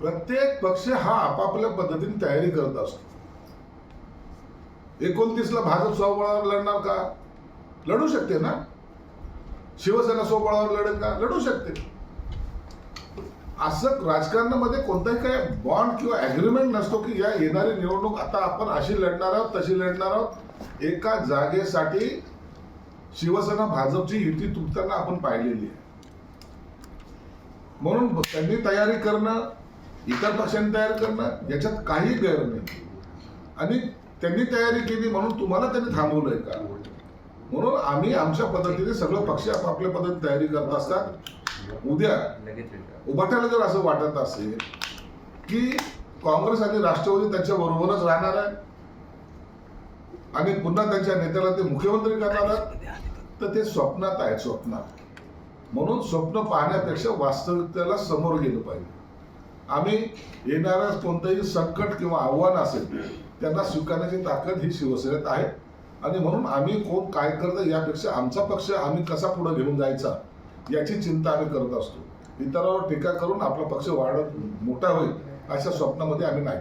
प्रत्येक पक्ष हा आपापल्या पद्धतीने तयारी करत असतो. 29ला भाजप स्वबळावर लढणार का? लढू शकते ना. शिवसेना स्वबळावर लढेल का? लढू शकते. असं राजकारणामध्ये कोणताही काही बॉन्ड किंवा अग्रीमेंट नसतो की या येणारी निवडणूक आता आपण अशी लढणार आहोत तशी लढणार आहोत. एका जागेसाठी शिवसेना भाजपची युती तुटताना आपण पाहिलेली आहे. म्हणून त्यांनी तयारी करणं, इतर पक्षांनी तयारी करणं याच्यात काही गैर नाही. आणि त्यांनी तयारी केली म्हणून तुम्हाला त्यांनी थांबवलंय का? म्हणून आम्ही आमच्या पद्धतीने सगळे पक्ष आपापल्या पद्धतीने तयारी करत असतात. उद्या उभाट्याला जर असं वाटत असेल की काँग्रेस आणि राष्ट्रवादी त्यांच्या बरोबरच राहणार आहे आणि पुन्हा त्यांच्या नेत्याला ते मुख्यमंत्री करणार आहेत तर ते स्वप्नात आहे, स्वप्नात. म्हणून स्वप्न पाहण्यापेक्षा वास्तविकतेला समोर गेलं पाहिजे. आम्ही येणारं कोणतंही संकट किंवा आव्हान असेल त्यांना स्वीकारण्याची ताकद ही शिवसेनेत आहे. आणि म्हणून आम्ही कोण काय करतं यापेक्षा आमचा पक्ष आम्ही कसा पुढे घेऊन जायचा याची चिंता आम्ही करत असतो. इतरांवर टीका करून आपला पक्ष वाढत मोठा होईल अशा स्वप्नामध्ये आम्ही नाही.